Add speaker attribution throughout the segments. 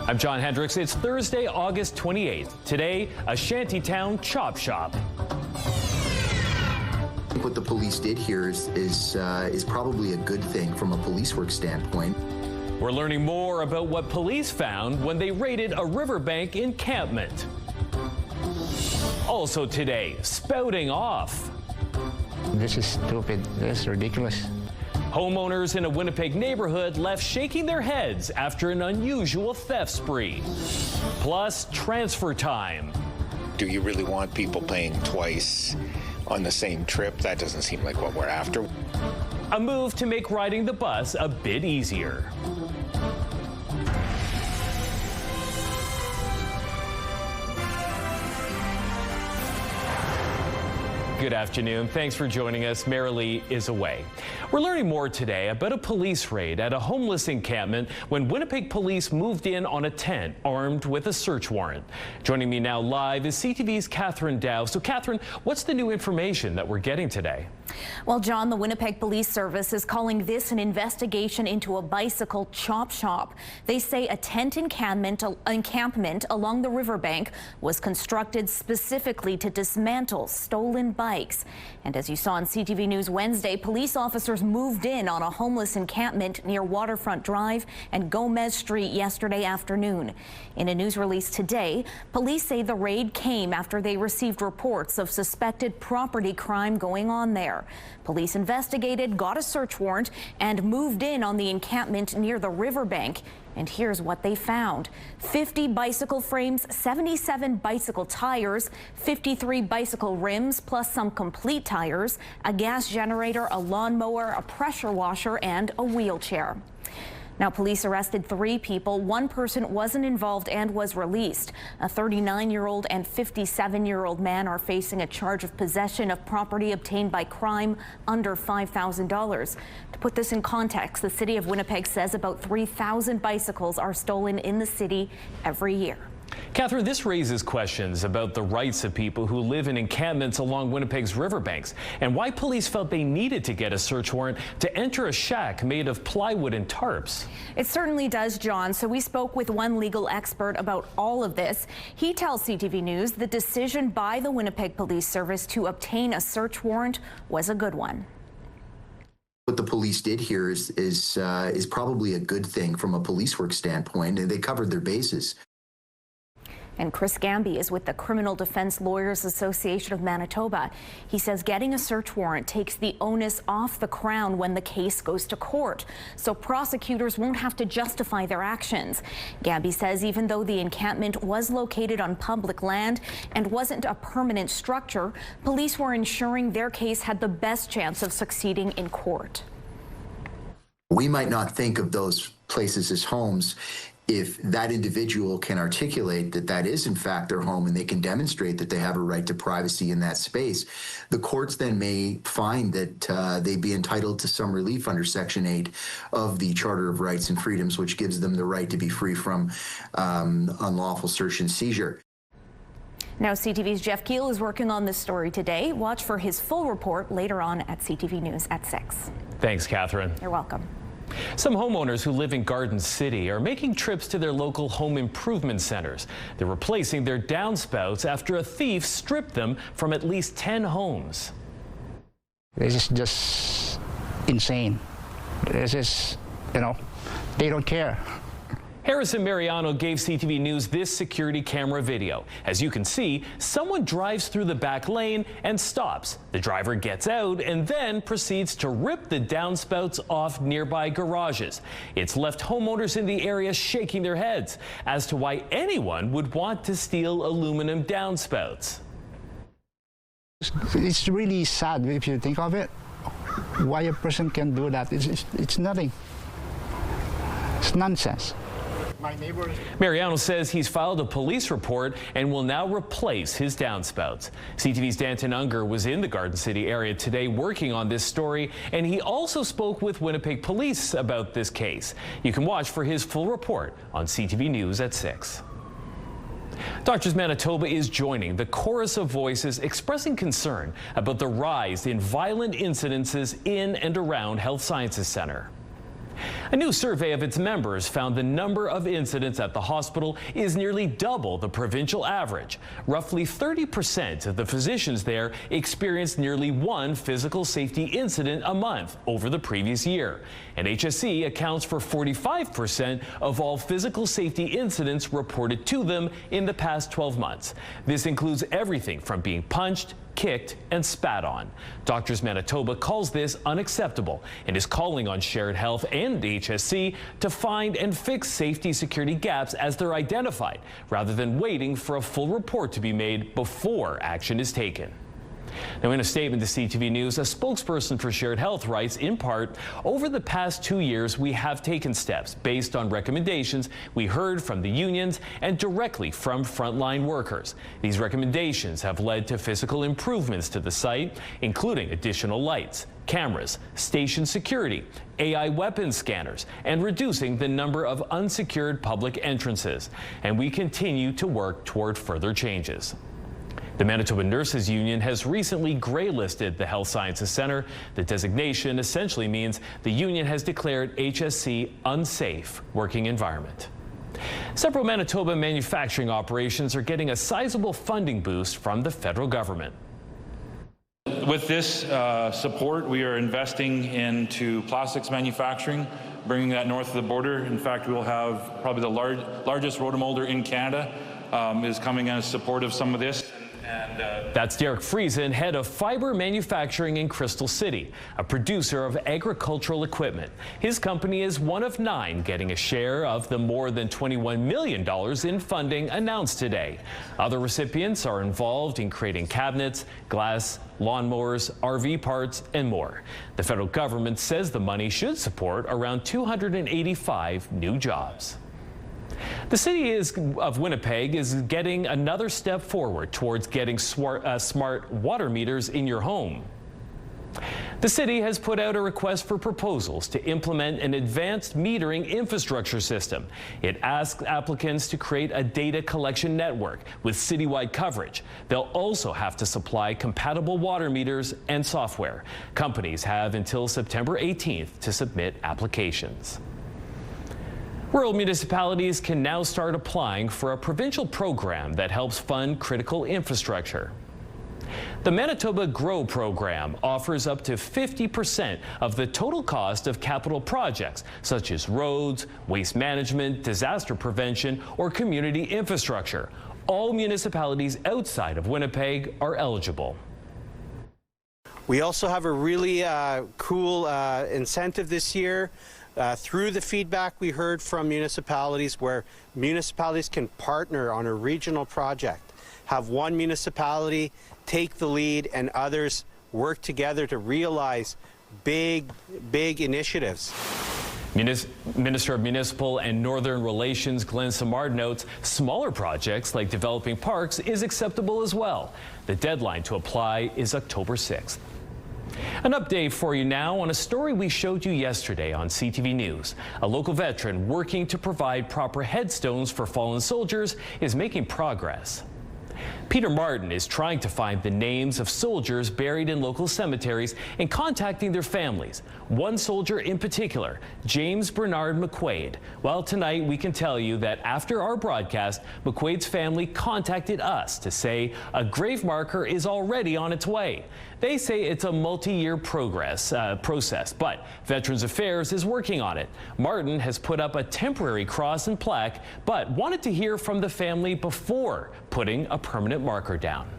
Speaker 1: I'm John Hendricks. It's Thursday, August 28th. Today, a shantytown chop shop.
Speaker 2: What the police did here is probably a good thing from a police work standpoint.
Speaker 1: We're learning more about what police found when they raided a Riverbank encampment. Also today, spouting off.
Speaker 3: This is stupid. This is ridiculous.
Speaker 1: Homeowners in a Winnipeg neighborhood left shaking their heads after an unusual theft spree. Plus, transfer time.
Speaker 4: Do you really want people paying twice on the same trip? That doesn't seem like what we're after.
Speaker 1: A move to make riding the bus a bit easier. Good afternoon. Thanks for joining us. Marilee is away. We're learning more today about a police raid at a homeless encampment when Winnipeg police moved in on a tent armed with a search warrant. Joining me now live is CTV's Catherine Dow. So Catherine, what's the new information that we're getting today?
Speaker 5: Well, John, the Winnipeg Police Service is calling this an investigation into a bicycle chop shop. They say a tent encampment along the riverbank was constructed specifically to dismantle stolen bikes. And as you saw on CTV News Wednesday, police officers moved in on a homeless encampment near Waterfront Drive and Gomez Street yesterday afternoon. In a news release today, police say the raid came after they received reports of suspected property crime going on there. Police investigated, got a search warrant, and moved in on the encampment near the riverbank. And here's what they found: 50 bicycle frames, 77 bicycle tires, 53 bicycle rims, plus some complete tires, a gas generator, a lawnmower, a pressure washer, and a wheelchair. Now, police arrested 3 people. 1 person wasn't involved and was released. A 39-year-old and 57-year-old man are facing a charge of possession of property obtained by crime under $5,000. To put this in context, the city of Winnipeg says about 3,000 bicycles are stolen in the city every year.
Speaker 1: Catherine, this raises questions about the rights of people who live in encampments along Winnipeg's riverbanks and why police felt they needed to get a search warrant to enter a shack made of plywood and tarps.
Speaker 5: It certainly does, John. So we spoke with one legal expert about all of this. He tells CTV News the decision by the Winnipeg Police Service to obtain a search warrant was a good one.
Speaker 2: What the police did here is probably a good thing from a police work standpoint, and they covered their bases.
Speaker 5: And Chris Gamby is with the Criminal Defense Lawyers Association of Manitoba. He says getting a search warrant takes the onus off the Crown when the case goes to court, so prosecutors won't have to justify their actions. Gamby says even though the encampment was located on public land and wasn't a permanent structure, police were ensuring their case had the best chance of succeeding in court.
Speaker 2: We might not think of those places as homes. If that individual can articulate that that is in fact their home and they can demonstrate that they have a right to privacy in that space, the courts then may find that they'd be entitled to some relief under Section 8 of the Charter of Rights and Freedoms, which gives them the right to be free from unlawful search and seizure.
Speaker 5: Now, CTV's Jeff Keel is working on this story today. Watch for his full report later on at CTV News at 6.
Speaker 1: Thanks, Catherine.
Speaker 5: You're welcome.
Speaker 1: Some homeowners who live in Garden City are making trips to their local home improvement centers. They're replacing their downspouts after a thief stripped them from at least 10 homes.
Speaker 3: This is just insane. This is, they don't care.
Speaker 1: Harrison Mariano gave CTV News this security camera video. As you can see, someone drives through the back lane and stops. The driver gets out and then proceeds to rip the downspouts off nearby garages. It's left homeowners in the area shaking their heads as to why anyone would want to steal aluminum downspouts.
Speaker 3: It's really sad if you think of it. Why a person can do that? It's nothing. It's nonsense.
Speaker 1: Mariano says he's filed a police report and will now replace his downspouts. CTV's Danton Unger was in the Garden City area today working on this story, and he also spoke with Winnipeg police about this case. You can watch for his full report on CTV News at 6. Doctors Manitoba is joining the chorus of voices expressing concern about the rise in violent incidences in and around Health Sciences Centre. A new survey of its members found the number of incidents at the hospital is nearly double the provincial average. Roughly 30% of the physicians there experienced nearly one physical safety incident a month over the previous year. And HSC accounts for 45% of all physical safety incidents reported to them in the past 12 months. This includes everything from being punched, kicked, and spat on. Doctors Manitoba calls this unacceptable and is calling on Shared Health and HSC to find and fix safety security gaps as they're identified, rather than waiting for a full report to be made before action is taken. Now, in a statement to CTV News, a spokesperson for Shared Health writes, in part, over the past 2 years, we have taken steps based on recommendations we heard from the unions and directly from frontline workers. These recommendations have led to physical improvements to the site, including additional lights, cameras, station security, AI weapon scanners, and reducing the number of unsecured public entrances. And we continue to work toward further changes. The Manitoba Nurses Union has recently graylisted the Health Sciences Centre. The designation essentially means the union has declared HSC unsafe working environment. Several Manitoba manufacturing operations are getting a sizable funding boost from the federal government.
Speaker 6: With this support, we are investing into plastics manufacturing, bringing that north of the border. In fact, we will have probably the largest rotomolder in Canada is coming as support of some of this.
Speaker 1: That's Derek Friesen, head of fiber manufacturing in Crystal City, a producer of agricultural equipment. His company is one of 9 getting a share of the more than $21 million in funding announced today. Other recipients are involved in creating cabinets, glass, lawnmowers, RV parts, and more. The federal government says the money should support around 285 new jobs. The city of Winnipeg is getting another step forward towards getting smart water meters in your home. The city has put out a request for proposals to implement an advanced metering infrastructure system. It asks applicants to create a data collection network with citywide coverage. They'll also have to supply compatible water meters and software. Companies have until September 18th to submit applications. Rural municipalities can now start applying for a provincial program that helps fund critical infrastructure. The Manitoba GROW program offers up to 50% of the total cost of capital projects, such as roads, waste management, disaster prevention, or community infrastructure. All municipalities outside of Winnipeg are eligible.
Speaker 7: We also have a really cool incentive this year. Through the feedback we heard from municipalities, where municipalities can partner on a regional project, have one municipality take the lead and others work together to realize big initiatives.
Speaker 1: Minister of Municipal and Northern Relations Glenn Simard notes smaller projects like developing parks is acceptable as well. The deadline to apply is October 6th. An update for you now on a story we showed you yesterday on CTV News. A local veteran working to provide proper headstones for fallen soldiers is making progress. Peter Martin is trying to find the names of soldiers buried in local cemeteries and contacting their families. One soldier in particular, James Bernard McQuaid. Well, tonight we can tell you that after our broadcast, McQuaid's family contacted us to say a grave marker is already on its way. They say it's a multi-year process, but Veterans Affairs is working on it. Martin has put up a temporary cross and plaque, but wanted to hear from the family before putting a permanent marker down.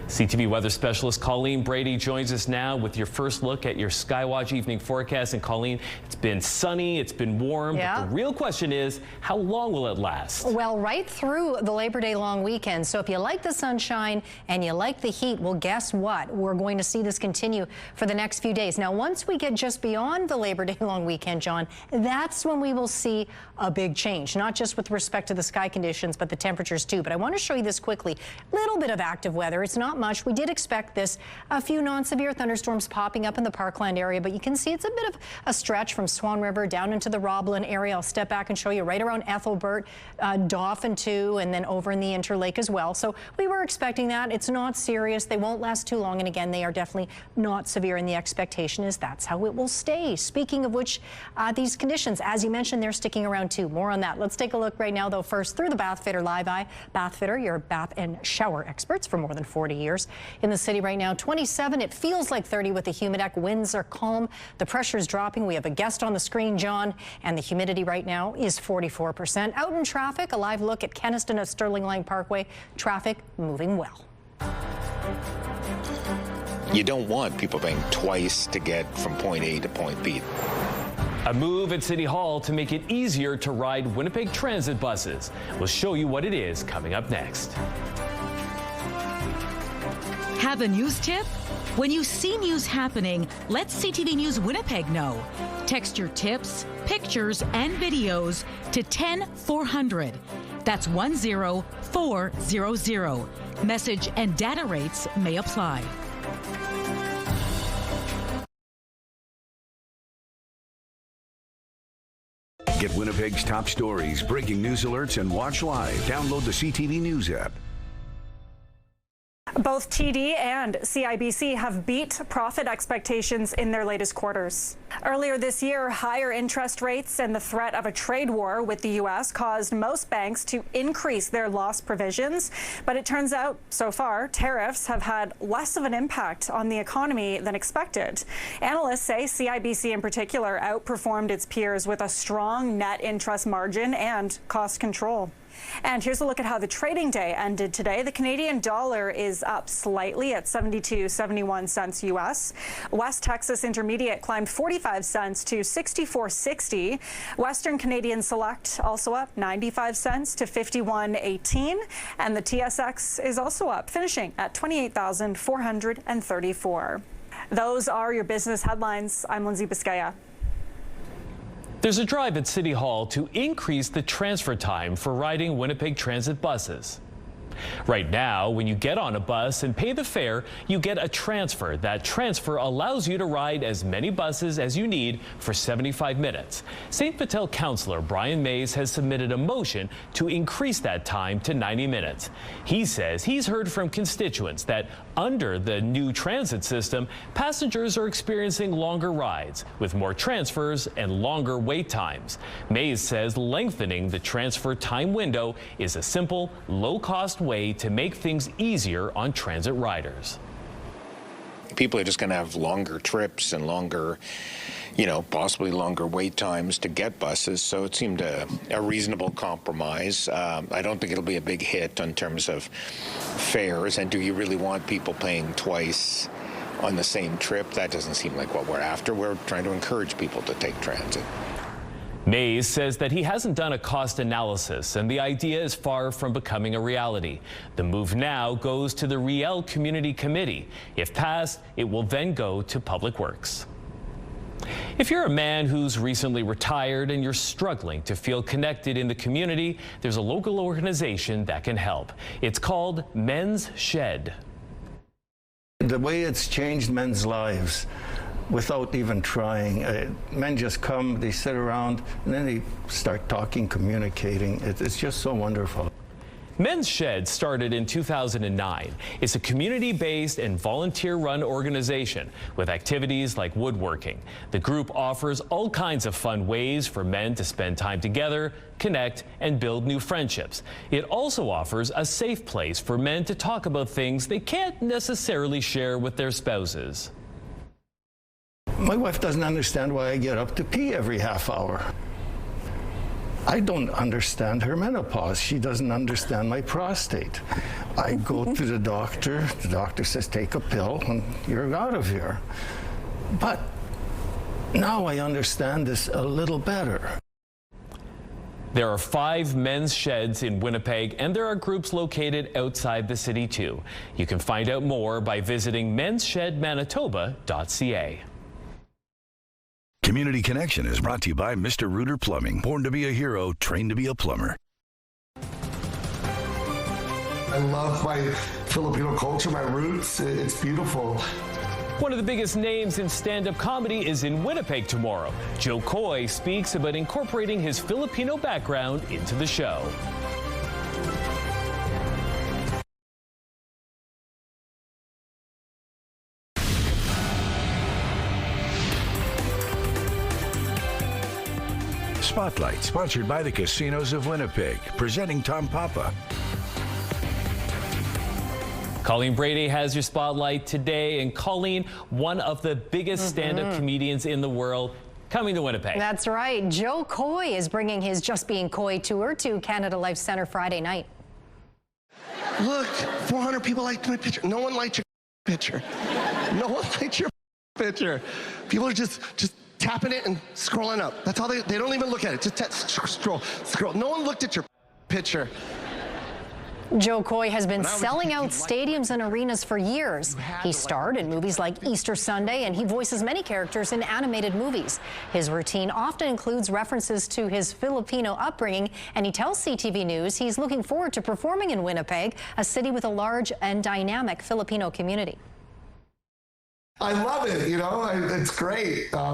Speaker 1: CTV weather specialist Colleen Brady joins us now with your first look at your Skywatch evening forecast. And Colleen, it's been sunny, it's been warm, but the real question is, how long will it last?
Speaker 8: Well, right through the Labor Day long weekend. So if you like the sunshine and you like the heat, well, guess what? We're going to see this continue for the next few days. Now, once we get just beyond the Labor Day long weekend, John, that's when we will see a big change, not just with respect to the sky conditions, but the temperatures too. But I want to show you this quickly. Little bit of active weather. It's not not much. We did expect this. A few non-severe thunderstorms popping up in the Parkland area, but you can see it's a bit of a stretch from Swan River down into the Roblin area. I'll step back and show you right around Ethelbert, Dauphin too, and then over in the Interlake as well. So we were expecting that. It's not serious. They won't last too long. And again, they are definitely not severe. And the expectation is that's how it will stay. Speaking of which, these conditions, as you mentioned, they're sticking around too. More on that. Let's take a look right now, though, first through the Bathfitter Live Eye. Bathfitter, your bath and shower experts for more than 40 years. In the city right now, 27. It feels like 30 with the humidex. Winds are calm. The pressure is dropping. We have a guest on the screen, John, and the humidity right now is 44%. Out in traffic, a live look at Keniston at Sterling Line Parkway. Traffic moving well.
Speaker 4: You don't want people paying twice to get from point A to point B.
Speaker 1: A move at City Hall to make it easier to ride Winnipeg Transit buses. We'll show you what it is coming up next.
Speaker 9: Have a news tip? When you see news happening, let CTV News Winnipeg know. Text your tips, pictures, and videos to 10400. That's 10400. Message and data rates may apply.
Speaker 10: Get Winnipeg's top stories, breaking news alerts, and watch live. Download the CTV News app.
Speaker 11: Both TD and CIBC have beat profit expectations in their latest quarters. Earlier this year, higher interest rates and the threat of a trade war with the U.S. caused most banks to increase their loss provisions. But it turns out, so far, tariffs have had less of an impact on the economy than expected. Analysts say CIBC in particular outperformed its peers with a strong net interest margin and cost control. And here's a look at how the trading day ended today. The Canadian dollar is up slightly at 72.71 cents U.S. West Texas Intermediate climbed 45 cents to 64.60. Western Canadian Select also up 95 cents to 51.18. And the TSX is also up, finishing at 28,434. Those are your business headlines. I'm Lindsay Biscaya.
Speaker 1: There's a drive at City Hall to increase the transfer time for riding Winnipeg Transit buses. Right now, when you get on a bus and pay the fare, you get a transfer. That transfer allows you to ride as many buses as you need for 75 minutes. St. Vital councillor Brian Mays has submitted a motion to increase that time to 90 minutes. He says he's heard from constituents that under the new transit system, passengers are experiencing longer rides with more transfers and longer wait times. Mays says lengthening the transfer time window is a simple, low-cost way to make things easier on transit riders.
Speaker 4: People are just going to have longer trips and longer, possibly longer wait times to get buses. So it seemed a reasonable compromise. I don't think it'll be a big hit in terms of fares. And do you really want people paying twice on the same trip? That doesn't seem like what we're after. We're trying to encourage people to take transit.
Speaker 1: Mays says that he hasn't done a cost analysis and the idea is far from becoming a reality. The move now goes to the Riel Community Committee. If passed, it will then go to Public Works. If you're a man who's recently retired and you're struggling to feel connected in the community, there's a local organization that can help. It's called Men's Shed.
Speaker 12: The way it's changed men's lives, without even trying. Men just come, they sit around, and then they start talking, communicating. It's just so wonderful.
Speaker 1: Men's Shed started in 2009. It's a community-based and volunteer-run organization with activities like woodworking. The group offers all kinds of fun ways for men to spend time together, connect, and build new friendships. It also offers a safe place for men to talk about things they can't necessarily share with their spouses.
Speaker 12: My wife doesn't understand why I get up to pee every half hour. I don't understand her menopause. She doesn't understand my prostate. I go to the doctor says take a pill and you're out of here. But now I understand this a little better.
Speaker 1: There are 5 men's sheds in Winnipeg, and there are groups located outside the city too. You can find out more by visiting mensshedmanitoba.ca.
Speaker 10: Community Connection is brought to you by Mr. Reuter Plumbing. Born to be a hero, trained to be a plumber.
Speaker 13: I love my Filipino culture, my roots. It's beautiful.
Speaker 1: One of the biggest names in stand-up comedy is in Winnipeg tomorrow. Joe Coy speaks about incorporating his Filipino background into the show.
Speaker 10: Spotlight, sponsored by the Casinos of Winnipeg, presenting Tom Papa.
Speaker 1: Colleen Brady has your spotlight today. And Colleen, one of the biggest stand-up comedians in the world, coming to Winnipeg.
Speaker 8: That's right. Joe Coy is bringing his Just Being Coy tour to Canada Life Centre Friday night.
Speaker 13: Look, 400 people liked my picture. No one liked your picture. No one liked your picture. People are just tapping it and scrolling up. That's all they don't even look at it. Just scroll. No one looked at your picture.
Speaker 8: Joe Coy has been selling out stadiums and arenas for years. He starred in movies like Easter Sunday, and he voices many characters in animated movies. His routine often includes references to his Filipino upbringing, and he tells CTV News he's looking forward to performing in Winnipeg, a city with a large and dynamic Filipino community.
Speaker 13: I love it, it's great. I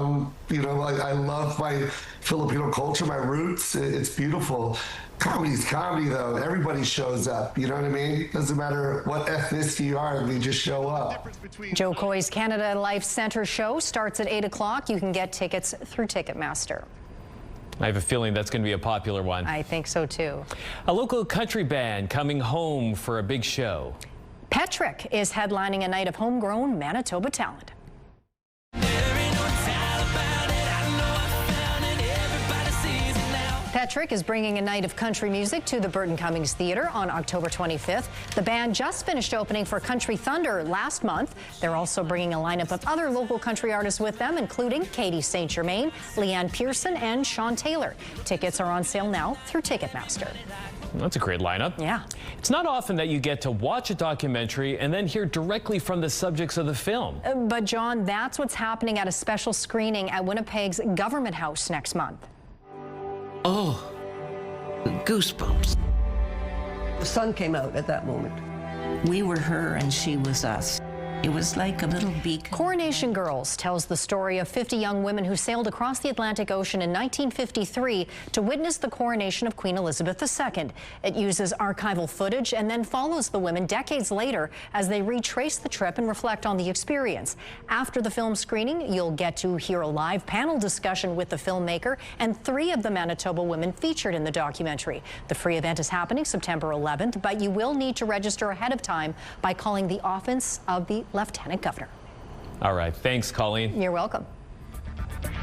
Speaker 13: love my Filipino culture, my roots. It's beautiful. Comedy's comedy, though. Everybody shows up, you know what I mean? Doesn't matter what ethnicity you are, they just show up.
Speaker 8: Joe Coy's Canada Life Centre show starts at 8 o'clock. You can get tickets through Ticketmaster.
Speaker 1: I have a feeling that's going to be a popular one.
Speaker 8: I think so, too.
Speaker 1: A local country band coming home for a big show.
Speaker 8: Petrick is headlining a night of homegrown Manitoba talent. Petrick is bringing a night of country music to the Burton Cummings Theatre on October 25th. The band just finished opening for Country Thunder last month. They're also bringing a lineup of other local country artists with them, including Katie St. Germain, Leanne Pearson, and Sean Taylor. Tickets are on sale now through Ticketmaster.
Speaker 1: That's a great lineup.
Speaker 8: Yeah.
Speaker 1: It's not often that you get to watch a documentary and then hear directly from the subjects of the film.
Speaker 8: But, John, that's what's happening at a special screening at Winnipeg's Government House next month.
Speaker 14: Oh, goosebumps. The sun came out at that moment. We were her and she was us. It was like a little beacon.
Speaker 8: Coronation Girls tells the story of 50 young women who sailed across the Atlantic Ocean in 1953 to witness the coronation of Queen Elizabeth II. It uses archival footage and then follows the women decades later as they retrace the trip and reflect on the experience. After the film screening, you'll get to hear a live panel discussion with the filmmaker and 3 of the Manitoba women featured in the documentary. The free event is happening September 11th, but you will need to register ahead of time by calling the office of the Lieutenant Governor.
Speaker 1: All right. Thanks, Colleen.
Speaker 8: You're welcome.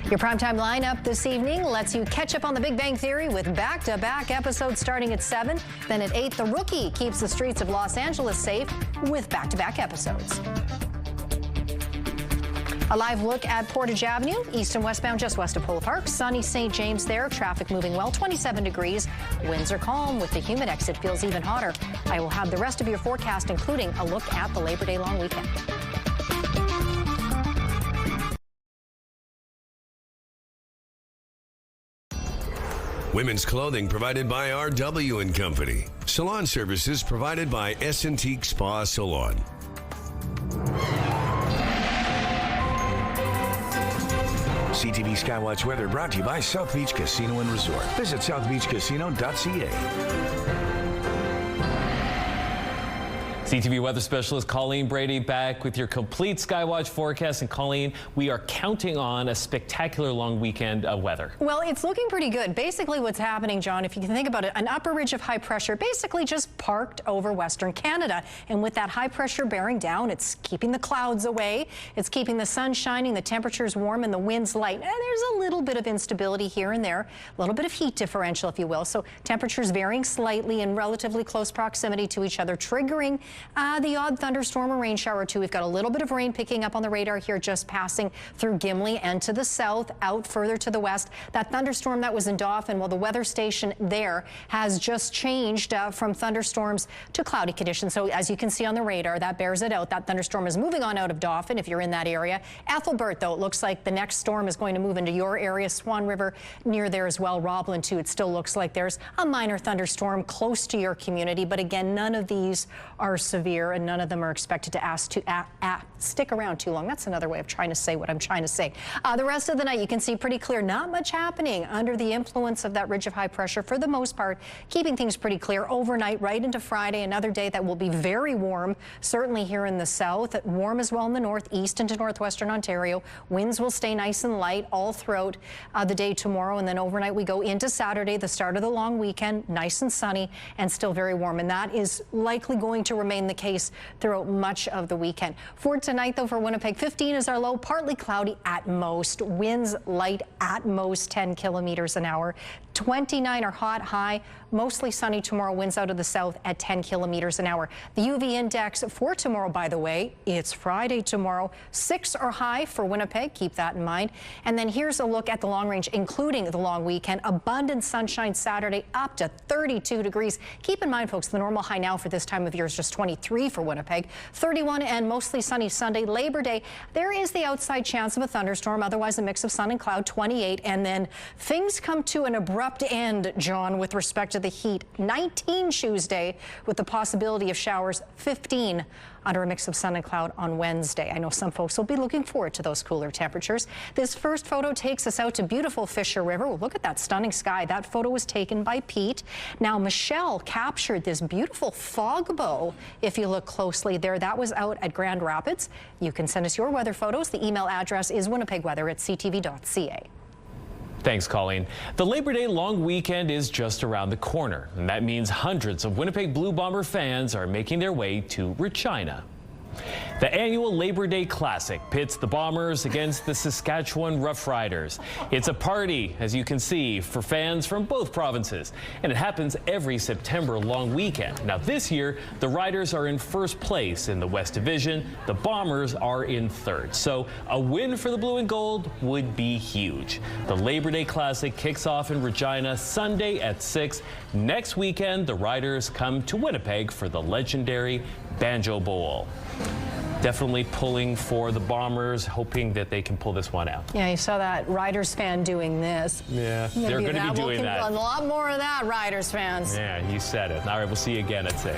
Speaker 8: Your primetime lineup this evening lets you catch up on The Big Bang Theory with back-to-back episodes starting at 7. Then at 8, The Rookie keeps the streets of Los Angeles safe with back-to-back episodes. A live look at Portage Avenue, east and westbound just west of Polo Park. Sunny St. James there. Traffic moving well, 27 degrees. Winds are calm with the humid exit feels even hotter. I will have the rest of your forecast, including a look at the Labor Day long weekend.
Speaker 10: Women's clothing provided by RW and Company. Salon services provided by S&T Spa Salon. CTV Skywatch weather brought to you by South Beach Casino and Resort. Visit southbeachcasino.ca.
Speaker 1: CTV weather specialist Colleen Brady back with your complete Skywatch forecast. And Colleen, we are counting on a spectacular long weekend of weather.
Speaker 8: Well, it's looking pretty good. Basically what's happening, John, if you can think about it, an upper ridge of high pressure basically just parked over Western Canada. And with that high pressure bearing down, it's keeping the clouds away. It's keeping the sun shining, the temperatures warm, and the winds light. And there's a little bit of instability here and there, a little bit of heat differential, if you will. So temperatures varying slightly in relatively close proximity to each other, triggering The odd thunderstorm or rain shower, too. We've got a little bit of rain picking up on the radar here, just passing through Gimli and to the south, out further to the west. That thunderstorm that was in Dauphin, well, the weather station there has just changed from thunderstorms to cloudy conditions. So as you can see on the radar, that bears it out. That thunderstorm is moving on out of Dauphin if you're in that area. Ethelbert, though, it looks like the next storm is going to move into your area. Swan River near there as well. Roblin, too. It still looks like there's a minor thunderstorm close to your community. But again, none of these are severe and none of them are expected to stick around too long. That's another way of trying to say what I'm trying to say. The rest of the night, you can see pretty clear. Not much happening under the influence of that ridge of high pressure for the most part, keeping things pretty clear overnight right into Friday. Another day that will be very warm, certainly here in the south, warm as well in the northeast into northwestern Ontario. Winds will stay nice and light all throughout the day tomorrow, and then overnight we go into Saturday, the start of the long weekend, nice and sunny and still very warm, and that is likely going to remain the case throughout much of the weekend. For tonight, though, for Winnipeg, 15 is our low, partly cloudy at most, winds light at most 10 kilometers an hour. 29 are hot, high, mostly sunny tomorrow, winds out of the south at 10 kilometers an hour. The UV index for tomorrow, by the way, it's Friday tomorrow, 6 are high for Winnipeg, keep that in mind. And then here's a look at the long range, including the long weekend. Abundant sunshine Saturday, up to 32 degrees. Keep in mind, folks, the normal high now for this time of year is just 23 for Winnipeg. 31 and mostly sunny Sunday. Labor Day, there is the outside chance of a thunderstorm, otherwise a mix of sun and cloud, 28. And then things come to an abrupt end, John, with respect to the heat. 19 Tuesday with the possibility of showers, 15 under a mix of sun and cloud on Wednesday. I know some folks will be looking forward to those cooler temperatures. This first photo takes us out to beautiful Fisher River. Well, look at that stunning sky. That photo was taken by Pete. Now, Michelle captured this beautiful fog bow. If you look closely there, that was out at Grand Rapids. You can send us your weather photos. The email address is winnipegweather@ctv.ca.
Speaker 1: Thanks, Colleen. The Labor Day long weekend is just around the corner, and that means hundreds of Winnipeg Blue Bomber fans are making their way to Regina. The annual Labor Day Classic pits the Bombers against the Saskatchewan Roughriders. It's a party, as you can see, for fans from both provinces, and it happens every September long weekend. Now this year, the Riders are in first place in the West Division. The Bombers are in third. So a win for the Blue and Gold would be huge. The Labor Day Classic kicks off in Regina Sunday at 6. Next weekend, the Riders come to Winnipeg for the legendary Banjo Bowl. Definitely pulling for the Bombers, hoping that they can pull this one out.
Speaker 8: Yeah, you saw that Riders fan doing this.
Speaker 1: Yeah, they're going to be doing that.
Speaker 8: A lot more of that, Riders fans.
Speaker 1: Yeah, you said it. All right, we'll see you again at 6.